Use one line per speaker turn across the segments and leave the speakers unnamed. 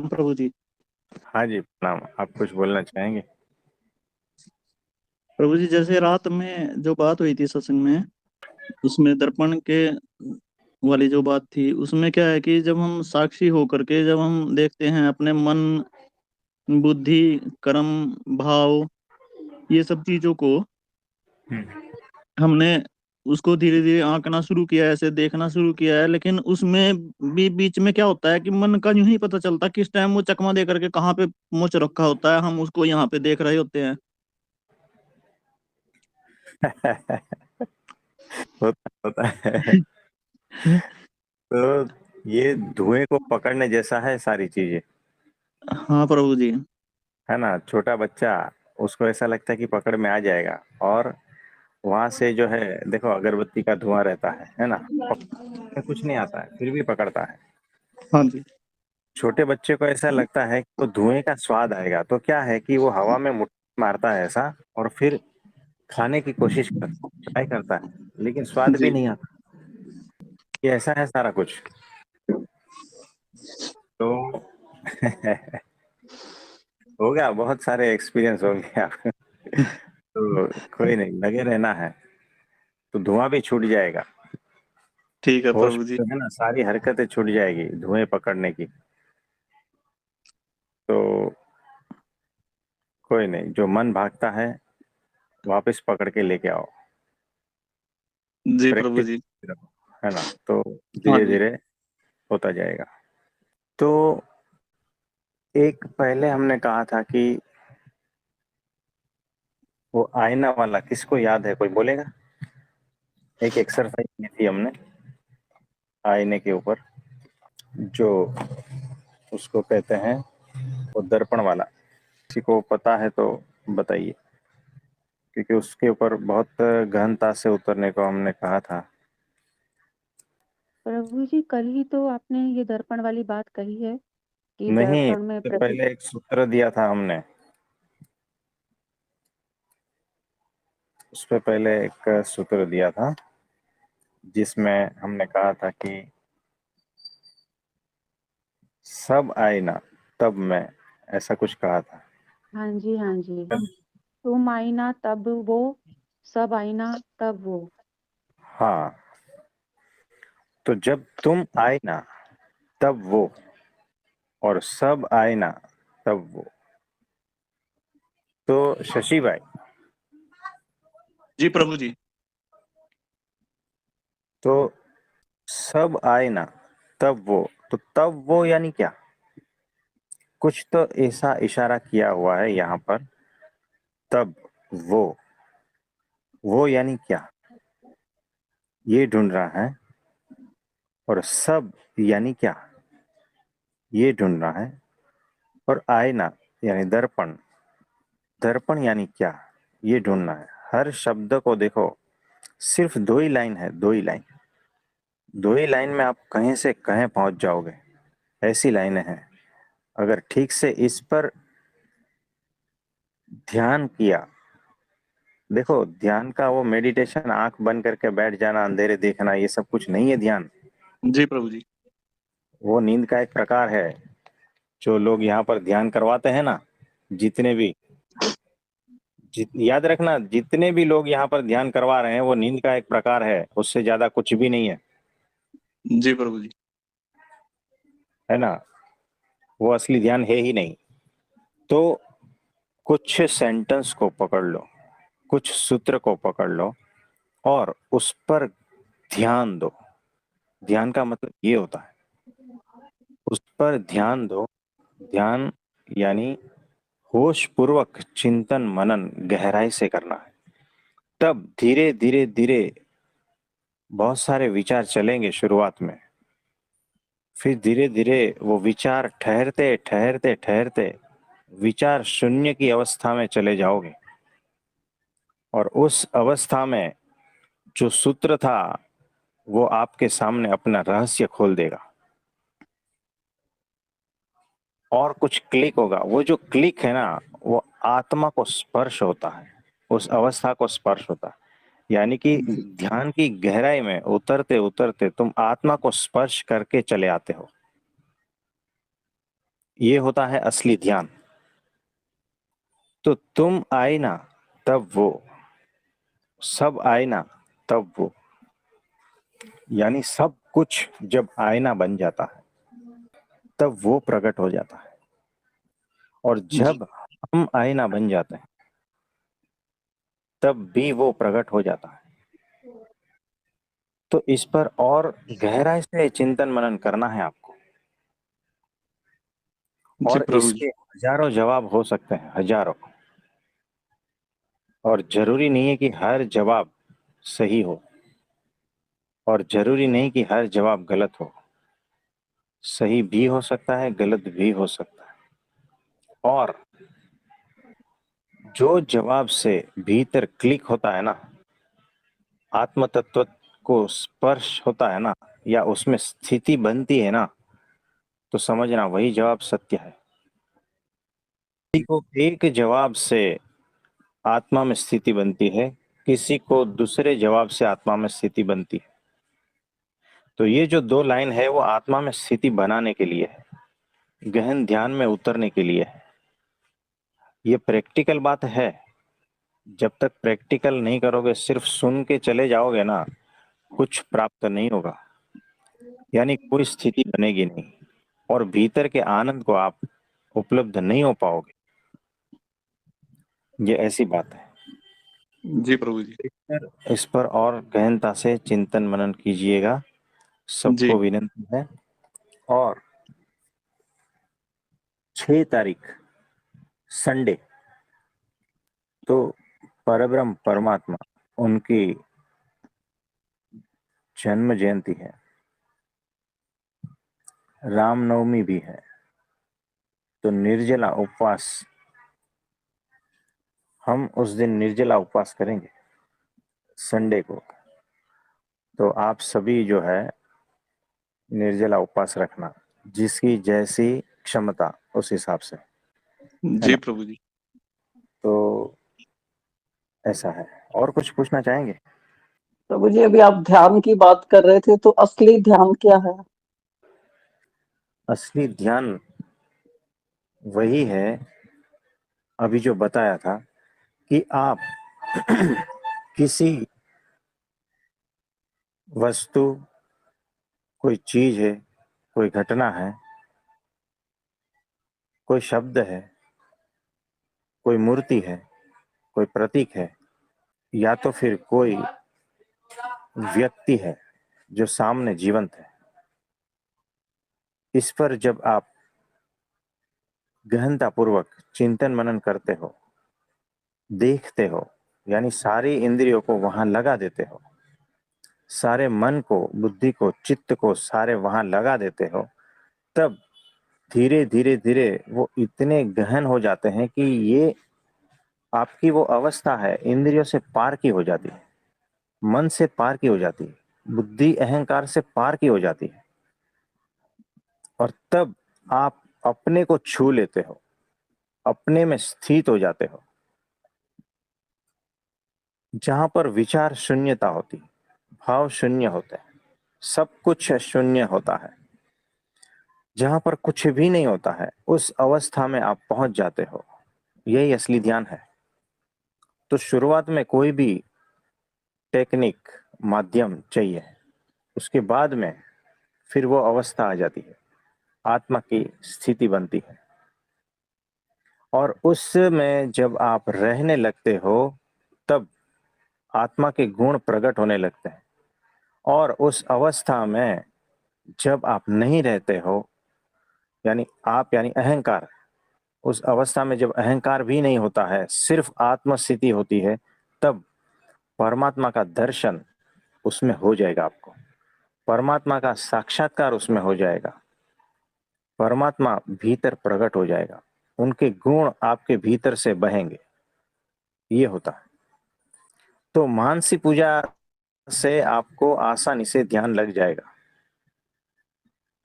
प्रणाम प्रभु जी।
हाँ जी, प्रणाम। आप कुछ बोलना चाहेंगे?
प्रभु जी, जैसे रात में जो बात हुई थी सत्संग में, उसमें दर्पण के वाली जो बात थी, उसमें क्या है कि जब हम साक्षी होकर के जब हम देखते हैं अपने मन, बुद्धि, कर्म, भाव, ये सब चीजों को हमने उसको धीरे धीरे आंकना शुरू किया है, ऐसे देखना शुरू किया है। लेकिन उसमें भी बीच में क्या होता है कि मन का यूं ही पता चलता किस टाइम वो चकमा दे करके कहाँ पे मुंह रखा होता है, हम उसको यहाँ पे देख रहे होते हैं।
होता होता है। तो ये धुएं को पकड़ने जैसा है सारी चीजें।
हाँ प्रभु जी।
है ना? छोटा बच्चा, उसको ऐसा लगता है कि पकड़ में आ जाएगा, और वहां से जो है, देखो अगरबत्ती का धुआं रहता है ना? पकड़ में कुछ नहीं आता है, फिर भी पकड़ता है।
हाँ जी।
छोटे बच्चे को ऐसा लगता है कि वो धुएं का स्वाद आएगा, तो क्या है कि वो हवा में मुट्ठी मारता है ऐसा, और फिर खाने की कोशिश करता, ट्राई करता है, लेकिन स्वाद भी
जी।
नहीं आता। ये ऐसा है सारा कुछ। तो हो गया, बहुत सारे एक्सपीरियंस हो गए आप। तो कोई नहीं, लगे रहना है, तो धुआं भी छूट जाएगा।
ठीक है
होश
प्रभु जी।
जो है ना, सारी हरकतें छूट जाएगी धुएं पकड़ने की। तो कोई नहीं, जो मन भागता है वापस पकड़ के लेके आओ।
जी प्रभु
प्रैक्टिस
जी।
रखो, है ना? तो
हाँ
धीरे
जी।
धीरे होता जाएगा। तो एक पहले हमने कहा था कि वो आईना वाला, किसको याद है? कोई बोलेगा? एक एक्सरसाइज की थी हमने आईने के ऊपर, जो उसको कहते हैं वो दर्पण वाला। किसी को पता है तो बताइए, क्योंकि उसके ऊपर बहुत गहनता से उतरने को हमने कहा था।
प्रभु जी, कल ही तो आपने ये दर्पण वाली बात कही है कि
नहीं,
दर्पण में
उससे
प्रति।
पहले एक सूत्र दिया था हमने। उससे पहले एक सूत्र दिया था, जिसमें हमने कहा था कि सब आईना तब मैं, ऐसा कुछ कहा था।
हाँ जी, हाँ जी। तुम आईना तब वो, सब आईना तब वो।
हाँ, तो जब तुम आईना तब वो, और सब आईना तब वो। तो शशि भाई,
जी प्रभु जी।
तो सब आईना तब वो, तो तब वो यानी क्या? कुछ तो ऐसा इशारा किया हुआ है यहाँ पर। तब वो यानी क्या, ये ढूंढ रहा है। और सब यानी क्या, ये ढूंढ रहा है। और आईना यानी दर्पण, दर्पण यानी क्या, ये ढूंढना है। हर शब्द को देखो, सिर्फ दो ही लाइन है, दो ही लाइन। दो ही लाइन में आप कहीं से कहीं पहुंच जाओगे, ऐसी लाइनें हैं। अगर ठीक से इस पर ध्यान किया, देखो ध्यान का वो मेडिटेशन, आंख बंद करके बैठ जाना, अंधेरे देखना, ये सब कुछ नहीं है ध्यान।
जी प्रभु जी।
वो नींद का एक प्रकार है। जो लोग यहाँ पर ध्यान करवाते हैं ना, जितने भी, याद रखना, जितने भी लोग यहाँ पर ध्यान करवा रहे हैं, वो नींद का एक प्रकार है, उससे ज्यादा कुछ भी नहीं है।
जी प्रभु जी।
है ना? वो असली ध्यान है ही नहीं। तो कुछ सेंटेंस को पकड़ लो, कुछ सूत्र को पकड़ लो, और उस पर ध्यान दो। ध्यान का मतलब ये होता है, उस पर ध्यान दो। ध्यान यानी होश पूर्वक चिंतन मनन गहराई से करना है। तब धीरे धीरे धीरे बहुत सारे विचार चलेंगे शुरुआत में, फिर धीरे धीरे वो विचार ठहरते ठहरते ठहरते विचार शून्य की अवस्था में चले जाओगे। और उस अवस्था में जो सूत्र था, वो आपके सामने अपना रहस्य खोल देगा, और कुछ क्लिक होगा। वो जो क्लिक है ना, वो आत्मा को स्पर्श होता है, उस अवस्था को स्पर्श होता है। यानी कि ध्यान की गहराई में उतरते उतरते तुम आत्मा को स्पर्श करके चले आते हो। ये होता है असली ध्यान। तो तुम आए ना तब वो, सब आए ना तब वो, यानी सब कुछ जब आईना बन जाता है तब वो प्रकट हो जाता है। और
जी
जब हम आईना बन जाते हैं तब भी वो प्रकट हो जाता है। तो इस पर और गहराई से चिंतन मनन करना है आपको।
जी
और
प्रभु
इसके
जी।
हजारों जवाब हो सकते हैं, हजारों। और जरूरी नहीं है कि हर जवाब सही हो, और जरूरी नहीं कि हर जवाब गलत हो। सही भी हो सकता है, गलत भी हो सकता है। और जो जवाब से भीतर क्लिक होता है ना, आत्म तत्व को स्पर्श होता है ना, या उसमें स्थिति बनती है ना, तो समझना वही जवाब सत्य है। किसी को एक जवाब से आत्मा में स्थिति बनती है, किसी को दूसरे जवाब से आत्मा में स्थिति बनती है। तो ये जो दो लाइन है वो आत्मा में स्थिति बनाने के लिए है, गहन ध्यान में उतरने के लिए है। ये प्रैक्टिकल बात है। जब तक प्रैक्टिकल नहीं करोगे, सिर्फ सुन के चले जाओगे ना, कुछ प्राप्त नहीं होगा, यानी कोई स्थिति बनेगी नहीं, और भीतर के आनंद को आप उपलब्ध नहीं हो पाओगे। ये ऐसी बात है।
जी प्रभु जी।
इस पर और गहनता से चिंतन मनन कीजिएगा,
जी
सबको विनंती है। और 6 तारीख संडे, तो परब्रह्म परमात्मा, उनकी जन्म जयंती है, रामनवमी भी है। तो निर्जला उपवास, हम उस दिन निर्जला उपवास करेंगे संडे को। तो आप सभी जो है निर्जला उपवास रखना, जिसकी जैसी क्षमता उस हिसाब से, है
जी
ना।
प्रभु जी।
तो ऐसा है। और कुछ पूछना चाहेंगे?
तो मुझे अभी आप ध्यान की बात कर रहे थे, तो असली ध्यान क्या है?
असली ध्यान वही है, अभी जो बताया था, कि आप किसी वस्तु, कोई चीज है, कोई घटना है, कोई शब्द है, कोई मूर्ति है, कोई प्रतीक है, या तो फिर कोई व्यक्ति है जो सामने जीवंत है, इस पर जब आप गहनता पूर्वक चिंतन मनन करते हो, देखते हो, यानी सारी इंद्रियों को वहां लगा देते हो, सारे मन को, बुद्धि को, चित्त को सारे वहां लगा देते हो, तब धीरे धीरे धीरे वो इतने गहन हो जाते हैं कि ये आपकी वो अवस्था है, इंद्रियों से पार की हो जाती है, मन से पार की हो जाती है, बुद्धि अहंकार से पार की हो जाती है। और तब आप अपने को छू लेते हो, अपने में स्थित हो जाते हो, जहां पर विचार शून्यता होती, भाव शून्य होते हैं, सब कुछ शून्य होता है, जहां पर कुछ भी नहीं होता है, उस अवस्था में आप पहुंच जाते हो। यही असली ध्यान है। तो शुरुआत में कोई भी टेक्निक, माध्यम चाहिए, उसके बाद में फिर वो अवस्था आ जाती है, आत्मा की स्थिति बनती है। और उसमें जब आप रहने लगते हो, तब आत्मा के गुण प्रकट होने लगते हैं। और उस अवस्था में जब आप नहीं रहते हो, यानी आप, यानी अहंकार, उस अवस्था में जब अहंकार भी नहीं होता है, सिर्फ आत्म स्थिति होती है, तब परमात्मा का दर्शन उसमें हो जाएगा आपको, परमात्मा का साक्षात्कार उसमें हो जाएगा, परमात्मा भीतर प्रकट हो जाएगा, उनके गुण आपके भीतर से बहेंगे। ये होता है। तो मानसी पूजा से आपको आसानी से ध्यान लग जाएगा।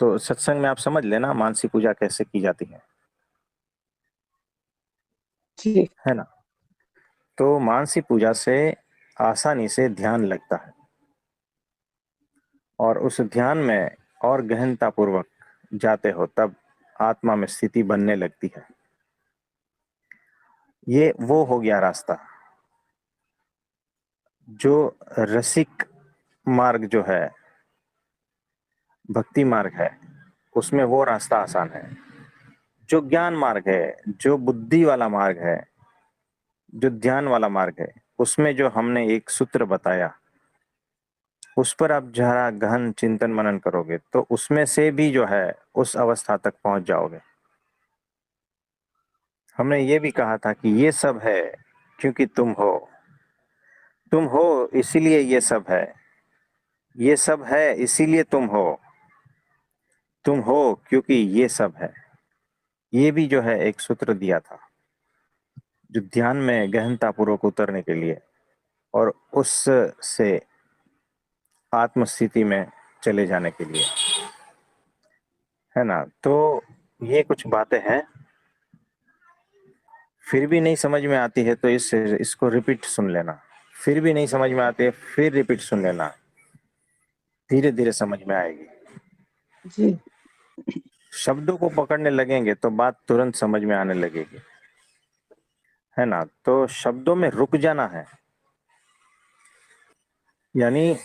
तो सत्संग में आप समझ लेना मानसी पूजा कैसे की जाती
जी
है ना। तो मानसी पूजा से आसानी से ध्यान लगता है, और उस ध्यान में और गहनता पूर्वक जाते हो, तब आत्मा में स्थिति बनने लगती है। ये वो हो गया रास्ता। जो रसिक मार्ग जो है, भक्ति मार्ग है, उसमें वो रास्ता आसान है। जो ज्ञान मार्ग है, जो बुद्धि वाला मार्ग है, जो ध्यान वाला मार्ग है, उसमें जो हमने एक सूत्र बताया, उस पर आप जरा गहन चिंतन मनन करोगे तो उसमें से भी जो है उस अवस्था तक पहुंच जाओगे। हमने ये भी कहा था कि ये सब है क्योंकि तुम हो इसीलिए ये सब है, ये सब है इसीलिए तुम हो क्योंकि ये सब है। ये भी जो है एक सूत्र दिया था, जो ध्यान में गहनता पूर्वक उतरने के लिए और उससे आत्मस्थिति में चले जाने के लिए, है ना। तो ये कुछ बातें हैं, फिर भी नहीं समझ में आती है तो इसको रिपीट सुन लेना। फिर भी नहीं समझ में आती है, फिर रिपीट सुन लेना, धीरे धीरे समझ में आएगी।
जी।
शब्दों को पकड़ने लगेंगे तो बात तुरंत समझ में आने लगेगी, है ना। तो शब्दों में रुक जाना है, यानी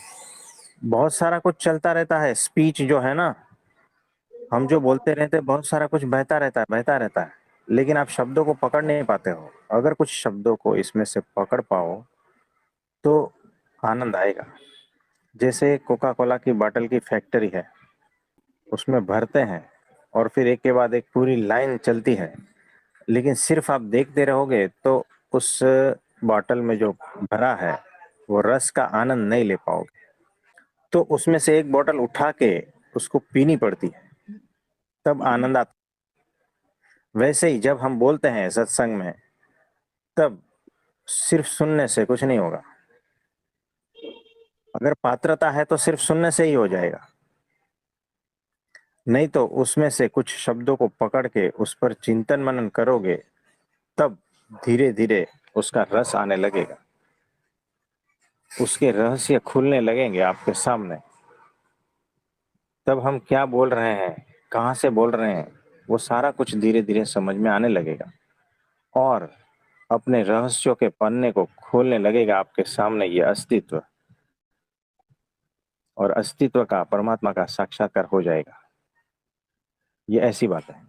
बहुत सारा कुछ चलता रहता है। स्पीच जो है ना, हम जो बोलते रहते हैं, बहुत सारा कुछ बहता रहता है, लेकिन आप शब्दों को पकड़ नहीं पाते हो। अगर कुछ शब्दों को इसमें से पकड़ पाओ तो आनंद आएगा। जैसे कोका कोला की बोतल की फैक्ट्री है, उसमें भरते हैं और फिर एक के बाद एक पूरी लाइन चलती है, लेकिन सिर्फ आप देखते रहोगे तो उस बोतल में जो भरा है वो रस का आनंद नहीं ले पाओगे। तो उसमें से एक बोतल उठा के उसको पीनी पड़ती है, तब आनंद आता। वैसे ही जब हम बोलते हैं सत्संग में, तब सिर्फ सुनने से कुछ नहीं होगा। अगर पात्रता है तो सिर्फ सुनने से ही हो जाएगा, नहीं तो उसमें से कुछ शब्दों को पकड़ के उस पर चिंतन मनन करोगे, तब धीरे धीरे उसका रस आने लगेगा, उसके रहस्य खुलने लगेंगे आपके सामने। तब हम क्या बोल रहे हैं, कहाँ से बोल रहे हैं, वो सारा कुछ धीरे धीरे समझ में आने लगेगा और अपने रहस्यों के पन्ने को खोलने लगेगा आपके सामने ये अस्तित्व, और अस्तित्व का परमात्मा का साक्षात्कार हो जाएगा। ये ऐसी बात है।